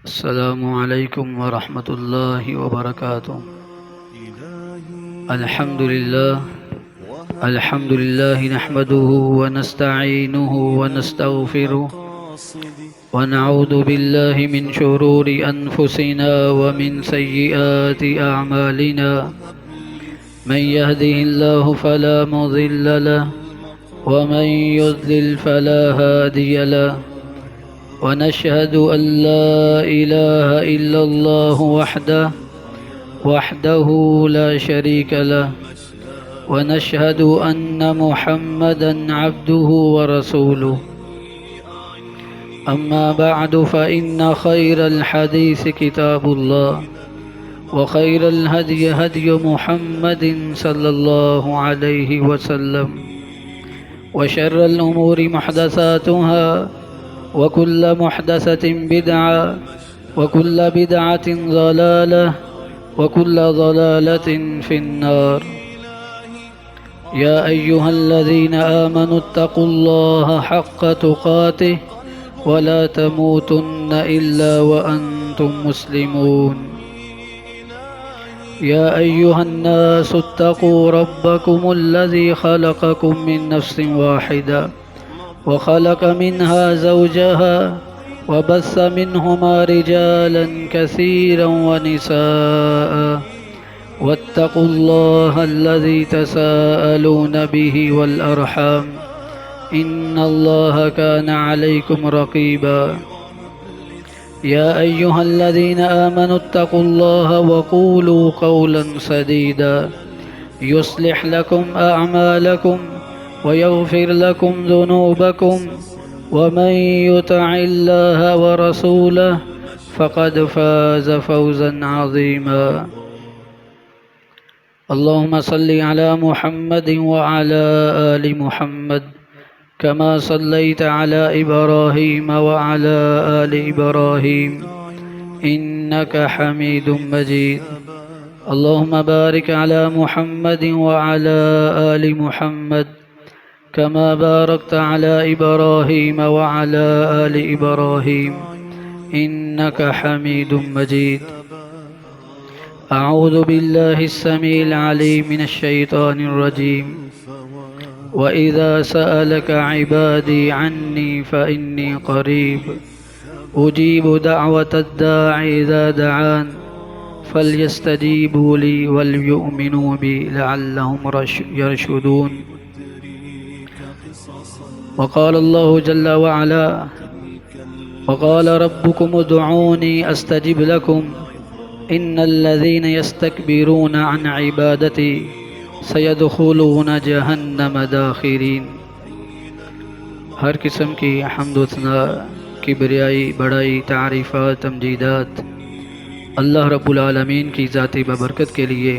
السلام علیکم ورحمۃ اللہ وبرکاتہ۔ الحمد للہ نحمده ونستعینه ونستغفره ونعوذ باللہ من شرور انفسنا ومن سیئات اعمالنا، من يهده الله فلا مضل له ومن يضلل فلا هادي له، ونشهد أن لا إله إلا الله وحده لا شريك له، ونشهد أن محمدا عبده ورسوله. أما بعد فإن خير الحديث كتاب الله، وخير الهدي هدي محمد صلى الله عليه وسلم، وشر الأمور محدثاتها، وكل محدثة بدعة، وكل بدعة ضلالة، وكل ضلالة في النار. يا أيها الذين آمنوا اتقوا الله حق تقاته ولا تموتن إلا وأنتم مسلمون. يا أيها الناس اتقوا ربكم الذي خلقكم من نفس واحدة وخلق منها زوجها وبث منهما رجالا كثيرا ونساء، واتقوا الله الذي تساءلون به والأرحام إن الله كان عليكم رقيبا. يا أيها الذين آمنوا اتقوا الله وقولوا قولا سديدا يصلح لكم أعمالكم ويغفر لكم ذنوبكم، ومن يطع الله ورسوله فقد فاز فوزا عظيما. اللهم صل على محمد وعلى آل محمد كما صليت على إبراهيم وعلى آل إبراهيم إنك حميد مجيد. اللهم بارك على محمد وعلى آل محمد كما باركت على إبراهيم وعلى آل إبراهيم إنك حميد مجيد. أعوذ بالله السميع العليم من الشيطان الرجيم. وإذا سألك عبادي عني فإني قريب أجيب دعوة الداع إذا دعان فليستجيبوا لي وليؤمنوا بي لعلهم يرشدون. وقال الله جل وعلا: وقال ربكم ادعوني أستجب لكم إن الذين يستكبرون عن عبادتي سيدخلون جہنم داخرین. ہر قسم کی حمد و ثنا، کبریائی، بڑائی، تعریفات، تمجیدات اللہ رب العالمین کی ذات ببرکت کے لیے.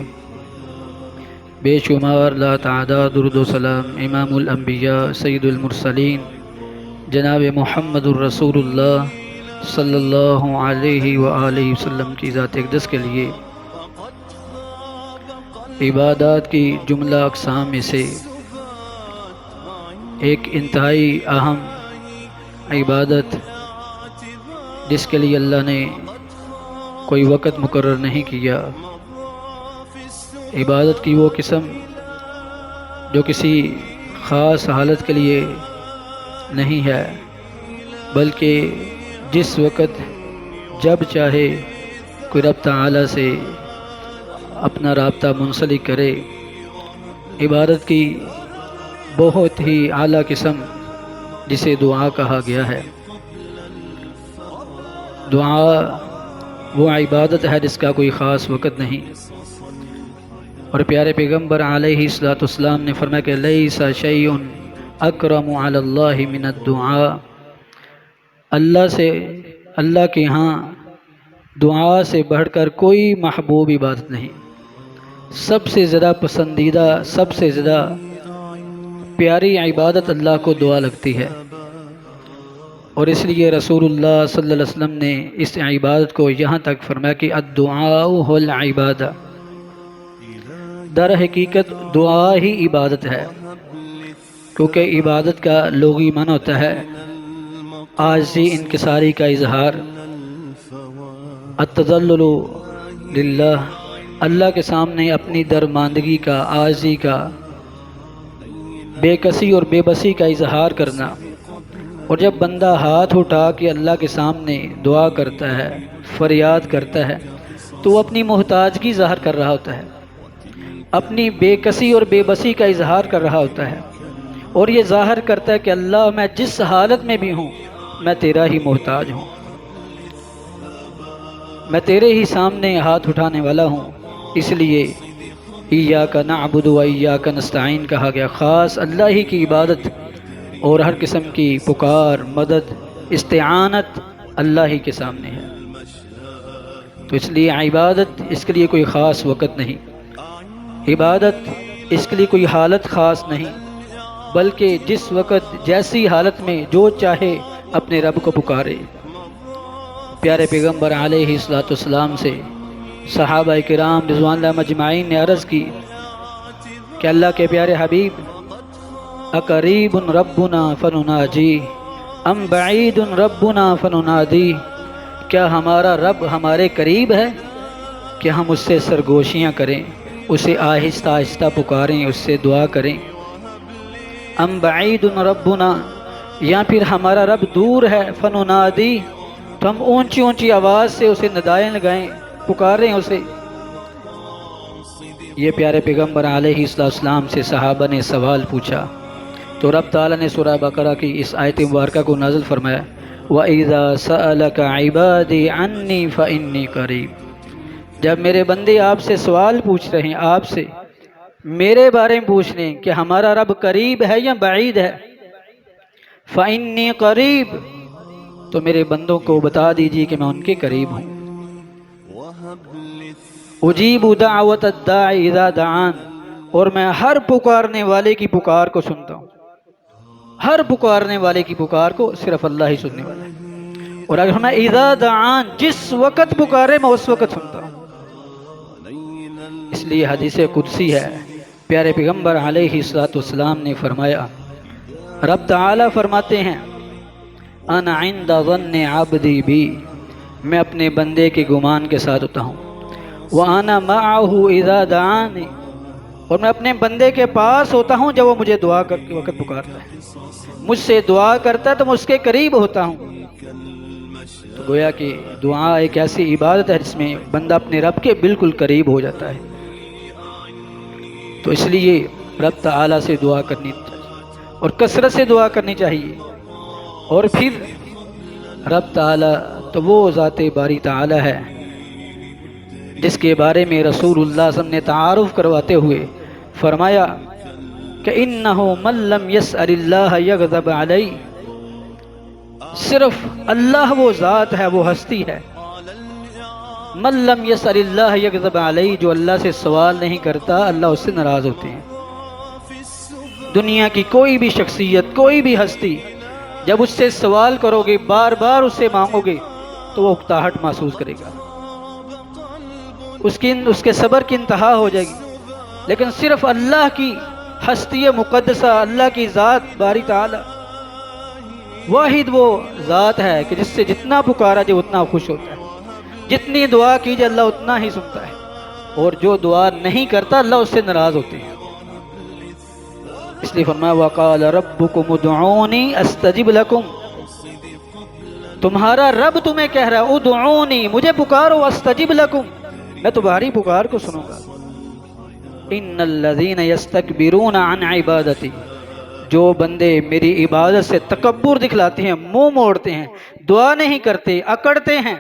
بے شمار لا تعداد درود و سلام امام الانبیاء سید المرسلین جناب محمد الرسول اللہ صلی اللہ علیہ وآلہ وسلم کی ذات اقدس کے لیے. عبادات کی جملہ اقسام میں سے ایک انتہائی اہم عبادت، جس کے لیے اللہ نے کوئی وقت مقرر نہیں کیا، عبادت کی وہ قسم جو کسی خاص حالت کے لیے نہیں ہے، بلکہ جس وقت جب چاہے کوئی رب تعالی سے اپنا رابطہ منسلک کرے. عبادت کی بہت ہی اعلیٰ قسم جسے دعا کہا گیا ہے. دعا وہ عبادت ہے جس کا کوئی خاص وقت نہیں، اور پیارے پیغمبر علیہ الصلوۃ والسلام نے فرمایا کہ لیس شیء اکرم علی اللہ من الدعاء. اللہ کے ہاں دعا سے بڑھ کر کوئی محبوب عبادت نہیں. سب سے زیادہ پسندیدہ، سب سے زیادہ پیاری عبادت اللہ کو دعا لگتی ہے، اور اس لیے رسول اللہ صلی اللہ علیہ وسلم نے اس عبادت کو یہاں تک فرمایا کہ الدعاء هو العبادہ. در حقیقت دعا ہی عبادت ہے، کیونکہ عبادت کا لغوی معنی ہوتا ہے عاجزی، انکساری کا اظہار. التذلل للہ، اللہ کے سامنے اپنی درماندگی کا، عاجزی کا، بے کسی اور بے بسی کا اظہار کرنا۔ اور جب بندہ ہاتھ اٹھا کے اللہ کے سامنے دعا کرتا ہے، فریاد کرتا ہے، تو وہ اپنی محتاجگی ظاہر کر رہا ہوتا ہے، اپنی بے کسی اور بے بسی کا اظہار کر رہا ہوتا ہے، اور یہ ظاہر کرتا ہے کہ اللہ میں جس حالت میں بھی ہوں میں تیرا ہی محتاج ہوں، میں تیرے ہی سامنے ہاتھ اٹھانے والا ہوں۔ اس لیے ایاک نعبد و ایاک نستعین کہا گیا، خاص اللہ ہی کی عبادت اور ہر قسم کی پکار، مدد، استعانت اللہ ہی کے سامنے ہے۔ تو اس لیے عبادت اس کے لیے کوئی خاص وقت نہیں، عبادت اس کے لیے کوئی حالت خاص نہیں، بلکہ جس وقت جیسی حالت میں جو چاہے اپنے رب کو پکارے۔ پیارے پیغمبر علیہ الصلوۃ والسلام سے صحابہ کرام رضوان اللہ مجمعین نے عرض کی کہ اللہ کے پیارے حبیب، اقریب ربنا فنناجی ام بعید ربنا فننادی، کیا ہمارا رب ہمارے قریب ہے کہ ہم اس سے سرگوشیاں کریں، اسے آہستہ آہستہ پکاریں، اس سے دعا کریں؟ ام بعید ربنا، یا پھر ہمارا رب دور ہے، فننادی، تو ہم اونچی اونچی آواز سے اسے ندائیں لگائیں، پکاریں اسے؟ یہ پیارے پیغمبر علیہ السلام سے صحابہ نے سوال پوچھا، تو رب تعالیٰ نے سورہ بقرہ کی اس آیت مبارکہ کو نازل فرمایا، وَإِذَا سَأَلَكَ عِبَادِي عَنِّي فَإِنِّي قَرِيب۔ جب میرے بندے آپ سے سوال پوچھ رہے ہیں، آپ سے میرے بارے میں پوچھ رہے ہیں کہ ہمارا رب قریب ہے یا بعید ہے، فَإِنِّي قَرِيب، تو میرے بندوں کو بتا دیجیے کہ میں ان کے قریب ہوں۔ اجیب دعوت الداعی اذا دعان، اور میں ہر پکارنے والے کی پکار کو سنتا ہوں، ہر پکارنے والے کی پکار کو صرف اللہ ہی سننے والا ہے۔ اور اگر میں اذا دعان، جس وقت پکارے میں اس وقت سنتا ہوں۔ اس لیے حدیث قدسی ہے، پیارے پیغمبر علیہ السلام نے فرمایا، رب تعالیٰ فرماتے ہیں، انا عند ظن عبدی بی، میں اپنے بندے کے گمان کے ساتھ ہوتا ہوں، وانا معه اذا دعانی، اور میں اپنے بندے کے پاس ہوتا ہوں جب وہ مجھے دعا کر کے وقت پکارتا ہے، مجھ سے دعا کرتا ہے تو میں اس کے قریب ہوتا ہوں۔ تو گویا کہ دعا ایک ایسی عبادت ہے جس میں بندہ اپنے رب کے بالکل قریب ہو جاتا ہے۔ تو اس لیے رب تعالیٰ سے دعا کرنی چاہیے اور کثرت سے دعا کرنی چاہیے۔ اور پھر رب تعالیٰ تو وہ ذات باری تعالیٰ ہے جس کے بارے میں رسول اللہ صلی اللہ علیہ وسلم نے تعارف کرواتے ہوئے فرمایا کہ اِنَّهُ مَن لَّمْ يَسْأَلِ اللَّهَ يَغْضَبْ عَلَيْهِ، صرف اللہ وہ ذات ہے، وہ ہستی ہے، مَن لَّمْ يَسْأَلِ اللَّهَ يَغْضَبْ عَلَيْهِ، جو اللہ سے سوال نہیں کرتا اللہ اس سے ناراض ہوتے ہیں۔ دنیا کی کوئی بھی شخصیت، کوئی بھی ہستی، جب اس سے سوال کرو گے، بار بار اس سے مانگو گے، تو وہ اکتاہٹ محسوس کرے گا، اس کے صبر کی انتہا ہو جائے گی۔ لیکن صرف اللہ کی ہستی مقدسہ، اللہ کی ذات باری تعالی واحد وہ ذات ہے کہ جس سے جتنا پکارا جائے اتنا خوش ہوتا ہے، جتنی دعا کی جائے اللہ اتنا ہی سنتا ہے، اور جو دعا نہیں کرتا اللہ اس سے ناراض ہوتے ہیں۔ اس لیے فرمایا وَقَالَ رَبُّكُمُ ادْعُونِي أَسْتَجِبْ لَكُمْ، تمہارا رب تمہیں کہہ رہا ہے ادعونی، مجھے پکارو، استجب لکم، میں تمہاری پکار کو سنوں گا۔ ان الذین یستکبرون عن عبادتی، جو بندے میری عبادت سے تکبر دکھلاتے ہیں، منہ موڑتے ہیں، دعا نہیں کرتے، اکڑتے ہیں،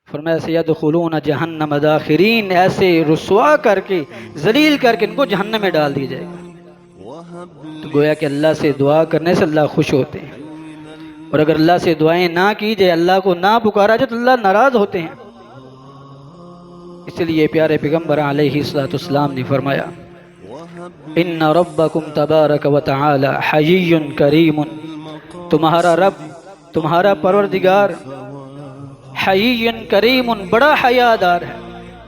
فرمایا سیدخلون جہنم داخرین، ایسے رسوا کر کے، ذلیل کر کے ان کو جہنم میں ڈال دیا جائے گا۔ تو گویا کہ اللہ سے دعا کرنے سے اللہ خوش ہوتے ہیں، اور اگر اللہ سے دعائیں نہ کی جائے، اللہ کو نہ پکارا جائے تو اللہ ناراض ہوتے ہیں۔ اس لیے پیارے پیغمبر علیہ السلام نے فرمایا ان ربکم تبارک و تعالی حیی کریم، تمہارا رب، تمہارا پروردگار حیی کریم، بڑا حیا دار ہے،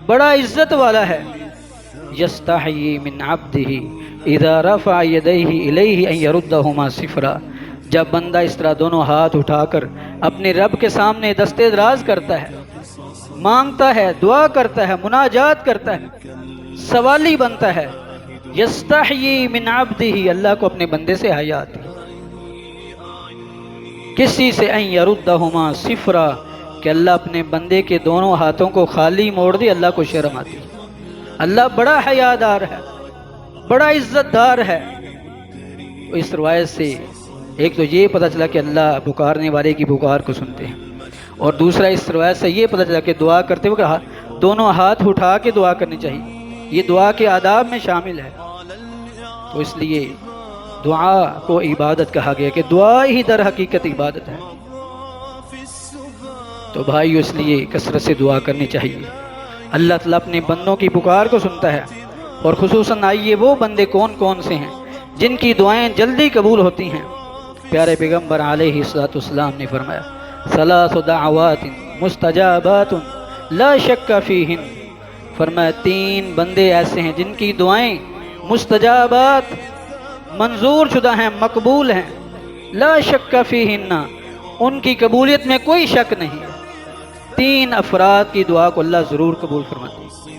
بڑا عزت والا ہے، یستحیی من عبدہ اذا رفع یدیہ الیہ ان یردہما صفرا، جب بندہ اس طرح دونوں ہاتھ اٹھا کر اپنے رب کے سامنے دستے دراز کرتا ہے، مانگتا ہے، دعا کرتا ہے، مناجات کرتا ہے، سوالی بنتا ہے، یستحیی من عبدہ، اللہ کو اپنے بندے سے حیا آتی ہے، کسی سے ان یردہما صفرا، کہ اللہ اپنے بندے کے دونوں ہاتھوں کو خالی موڑ دے، اللہ کو شرم آتی ہے۔ اللہ بڑا حیادار ہے، بڑا عزت دار ہے۔ تو اس روایت سے ایک تو یہ پتہ چلا کہ اللہ پکارنے والے کی پکار کو سنتے ہیں، اور دوسرا اس روایت سے یہ پتہ چلا کہ دعا کرتے ہوئے دونوں ہاتھ اٹھا کے دعا کرنی چاہیے، یہ دعا کے آداب میں شامل ہے۔ تو اس لیے دعا کو عبادت کہا گیا کہ دعا ہی در حقیقت عبادت ہے۔ تو بھائیو اس لیے کثرت سے دعا کرنی چاہیے، اللہ تعالیٰ اپنے بندوں کی پکار کو سنتا ہے، اور خصوصاً آئیے وہ بندے کون کون سے ہیں جن کی دعائیں جلدی قبول ہوتی ہیں۔ پیارے پیغمبر علیہ الصلوۃ والسلام نے فرمایا ثلاث دعوات مستجابات لا شک فیہن، فرمایا 3 بندے ایسے ہیں جن کی دعائیں مستجابات، منظور شدہ ہیں، مقبول ہیں، لا شک فیہن، ان کی قبولیت میں کوئی شک نہیں۔ 3 افراد کی دعا کو اللہ ضرور قبول فرماتے ہیں۔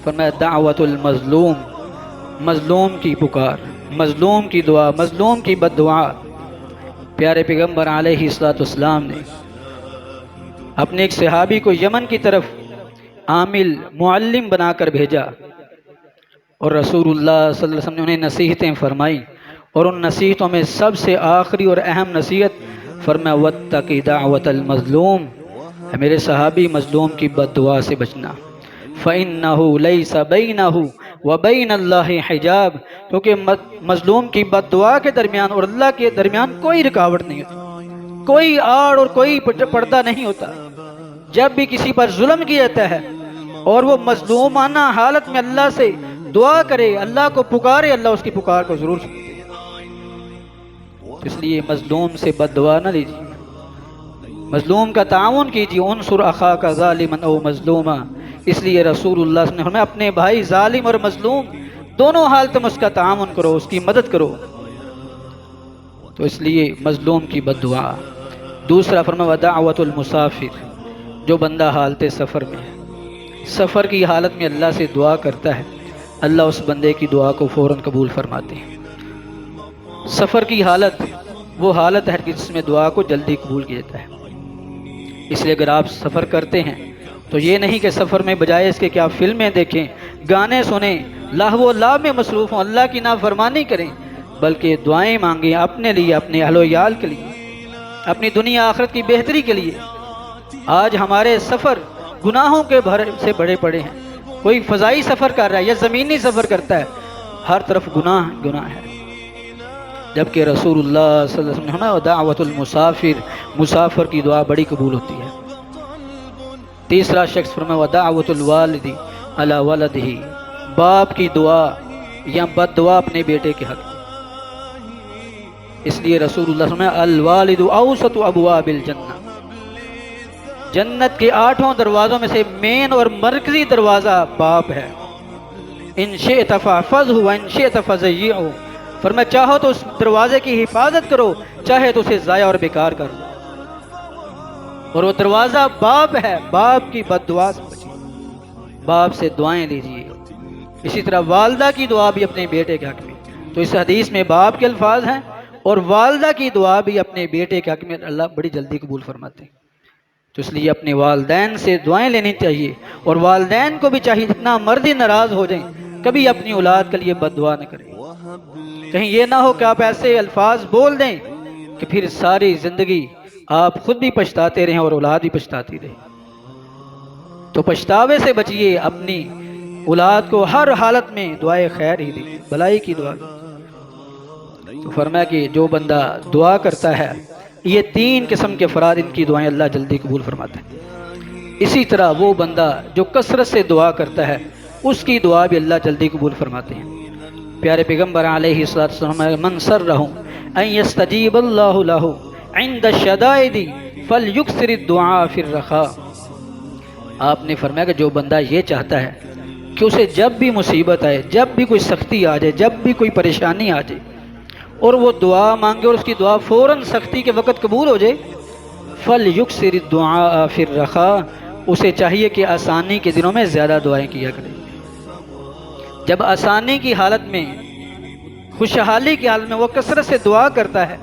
فرمایا دعوت المظلوم، مظلوم کی پکار، مظلوم کی دعا، مظلوم کی بد دعا۔ پیارے پیغمبر علیہ الصلوۃ والسلام نے اپنے ایک صحابی کو یمن کی طرف عامل معلم بنا کر بھیجا، اور رسول اللہ صلی اللہ علیہ وسلم نے انہیں نصیحتیں فرمائیں، اور ان نصیحتوں میں سب سے آخری اور اہم نصیحت فرمایا واتق دعوت المظلوم، میرے صحابی مظلوم کی بد دعا سے بچنا، فإنہ لیس بینہ وبین اللہ حجاب، کیونکہ مظلوم کی بد دعا کے درمیان اور اللہ کے درمیان کوئی رکاوٹ نہیں ہوتی، کوئی آڑ اور کوئی پردہ نہیں ہوتا۔ جب بھی کسی پر ظلم کیا جاتا ہے اور وہ مظلومانہ حالت میں اللہ سے دعا کرے، اللہ کو پکارے، اللہ اس کی پکار کو ضرور سنتے ہیں۔ اس لیے مظلوم سے بد دعا نہ لیجیے، مظلوم کا تعاون کیجیے، انصر اخاک ظالما او مظلوما، اس لیے رسول اللہ صلی اللہ علیہ وسلم نے فرمایا اپنے بھائی ظالم اور مظلوم دونوں حالتوں میں اس کا تعاون کرو، اس کی مدد کرو۔ تو اس لیے مظلوم کی بد دعا۔ دوسرا فرمایا ودعوت المسافر، جو بندہ حالت سفر میں ہے، سفر کی حالت میں اللہ سے دعا کرتا ہے، اللہ اس بندے کی دعا کو فوراً قبول فرماتے ہیں۔ سفر کی حالت وہ حالت ہے جس میں دعا کو جلدی قبول کیا جاتا ہے۔ اس لیے اگر آپ سفر کرتے ہیں تو یہ نہیں کہ سفر میں بجائے اس کے کہ آپ فلمیں دیکھیں، گانے سنیں، لہو و لعب میں مصروف ہوں، اللہ کی نافرمانی کریں، بلکہ دعائیں مانگیں اپنے لیے، اپنے اہل و عیال کے لیے، اپنی دنیا آخرت کی بہتری کے لیے۔ آج ہمارے سفر گناہوں کے سے بڑے پڑے ہیں، کوئی فضائی سفر کر رہا ہے یا زمینی سفر کرتا ہے، ہر طرف گناہ گناہ ہے، جبکہ رسول اللہ صلی اللہ علیہ وسلم نے دعوت المسافر، مسافر کی دعا بڑی قبول ہوتی ہے۔ تیسرا شخص فرمایا ودعوت الوالد علی ولدہ، باپ کی دعا یا بد دعا اپنے بیٹے کے حق میں۔ اس لیے رسول اللہ صلی اللہ علیہ وسلم الوالد اوسط ابواب الجنہ، جنت کے 8 دروازوں میں سے مین اور مرکزی دروازہ باپ ہے۔ ان شئت فاحفظہ وان شئت فضیعہ، فرمایا چاہو تو اس دروازے کی حفاظت کرو، چاہے تو اسے ضائع اور بیکار کر دو، اور وہ دروازہ باپ ہے، باپ کی بد دعا سے بچیے، باپ سے دعائیں لیجیے۔ اسی طرح والدہ کی دعا بھی اپنے بیٹے کے حق میں، تو اس حدیث میں باپ کے الفاظ ہیں اور والدہ کی دعا بھی اپنے بیٹے کے حق میں اللہ بڑی جلدی قبول فرماتے ہیں۔ تو اس لیے اپنے والدین سے دعائیں لینی چاہیے، اور والدین کو بھی چاہیے جتنا مرضی ناراض ہو جائیں کبھی اپنی اولاد کے لیے بد دعا نہ کریں۔ کہیں یہ نہ ہو کہ آپ ایسے الفاظ بول دیں کہ پھر ساری زندگی آپ خود بھی پچھتاتے رہیں اور اولاد بھی پچھتاتی رہے۔ تو پچھتاوے سے بچیے، اپنی اولاد کو ہر حالت میں دعائے خیر ہی دیجیے، بھلائی کی دعا۔ تو فرمایا کہ جو بندہ دعا کرتا ہے، یہ 3 قسم کے افراد، ان کی دعائیں اللہ جلدی قبول فرماتا ہے۔ اسی طرح وہ بندہ جو کثرت سے دعا کرتا ہے، اس کی دعا بھی اللہ جلدی قبول فرماتے ہیں۔ پیارے پیغمبر علیہ الصلوۃ والسلام من سرہ ان یستجیب اللہ لہ عند الشدائد فلیکثر الدعاء فی الرخاء، آپ نے فرمایا کہ جو بندہ یہ چاہتا ہے کہ اسے جب بھی مصیبت آئے، جب بھی کوئی سختی آ جائے، جب بھی کوئی پریشانی آ جائے، اور وہ دعا مانگے اور اس کی دعا فوراً سختی کے وقت قبول ہو جائے، فَلْيُكْثِرِ الدُّعَاءَ فِي الرَّخَاءِ، اسے چاہیے کہ آسانی کے دنوں میں زیادہ دعائیں کیا کرے۔ جب آسانی کی حالت میں، خوشحالی کی حالت میں وہ کثرت سے دعا کرتا ہے،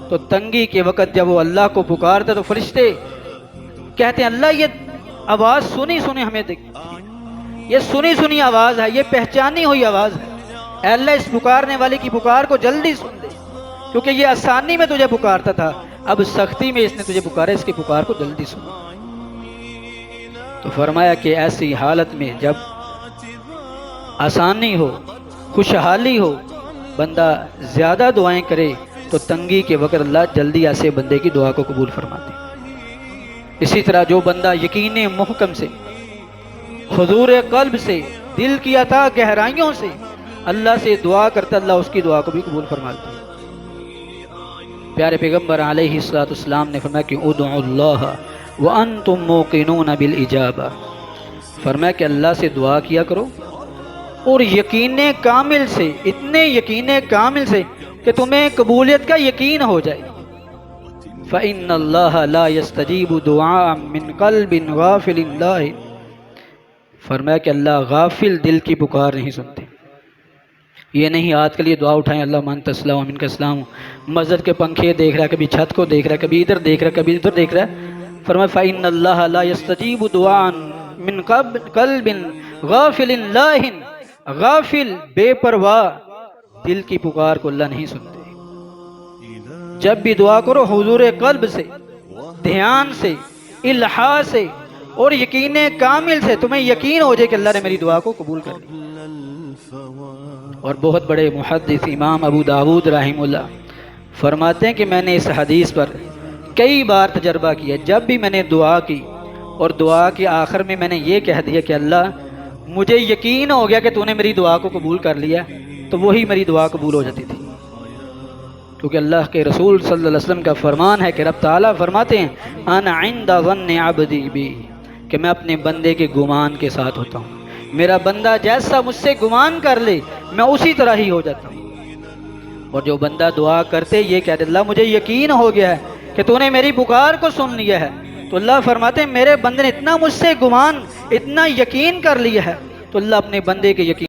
تو تنگی کے وقت جب وہ اللہ کو پکارتا ہے تو فرشتے کہتے ہیں اللہ یہ آواز سنی سنی ہمیں یہ سنی سنی آواز ہے، یہ پہچانی ہوئی آواز ہے، اے اللہ اس پکارنے والے کی پکار کو جلدی سن دے، کیونکہ یہ آسانی میں تجھے پکارتا تھا، اب سختی میں اس نے تجھے پکارا، اس کی پکار کو جلدی سن۔ تو فرمایا کہ ایسی حالت میں جب آسانی ہو، خوشحالی ہو، بندہ زیادہ دعائیں کرے تو تنگی کے وقت اللہ جلدی ایسے بندے کی دعا کو قبول فرماتے ہیں۔ اسی طرح جو بندہ یقین محکم سے، حضور قلب سے، دل کی عطا گہرائیوں سے اللہ سے دعا کرتا، اللہ اس کی دعا کو بھی قبول فرماتے ہیں۔ پیارے پیغمبر علیہ السلام نے فرمایا کہ ادعوا اللہ وانتم موقنون بالاجابہ، فرمایا کہ اللہ سے دعا کیا کرو اور یقین کامل سے، اتنے یقین کامل سے کہ تمہیں قبولیت کا یقین ہو جائے۔ فإن اللہ لا يستجیب دعاء من قلب غافل اللہ، فرمایا کہ اللہ غافل دل کی پکار نہیں سنتے۔ یہ نہیں آج کل یہ دعا اٹھائیں اللہ منت السلام ومنک السلام، مسجد کے پنکھے دیکھ رہا ہے، کبھی چھت کو دیکھ رہا ہے، کبھی ادھر دیکھ رہا ہے، کبھی ادھر دیکھ رہا ہے۔ فرمایا فإن اللہ لا يستجیب دعاء من قلب غافل لاہن، غافل بے پرواہ دل کی پکار کو اللہ نہیں سنتے۔ جب بھی دعا کرو حضور قلب سے، دھیان سے، الہا سے اور یقین کامل سے، تمہیں یقین ہو جائے کہ اللہ نے میری دعا کو قبول کر لیا۔ اور بہت بڑے محدث امام ابو داود رحمہ اللہ فرماتے ہیں کہ میں نے اس حدیث پر کئی بار تجربہ کیا، جب بھی میں نے دعا کی اور دعا کے آخر میں میں نے یہ کہہ دیا کہ اللہ مجھے یقین ہو گیا کہ تو نے میری دعا کو قبول کر لیا، تو وہی میری دعا قبول ہو جاتی تھی، کیونکہ اللہ کے رسول صلی اللہ علیہ وسلم کا فرمان ہے کہ رب تعالیٰ فرماتے ہیں انا عند ظن عبدی بی، کہ میں اپنے بندے کے گمان کے ساتھ ہوتا ہوں، میرا بندہ جیسا مجھ سے گمان کر لے میں اسی طرح ہی ہو جاتا ہوں۔ اور جو بندہ دعا کرتے یہ کہتے اللہ مجھے یقین ہو گیا ہے کہ تو نے میری پکار کو سن لیا ہے، تو اللہ فرماتے ہیں میرے بندے نے اتنا مجھ سے گمان، اتنا یقین کر لیا ہے، تو اللہ اپنے بندے کے یقین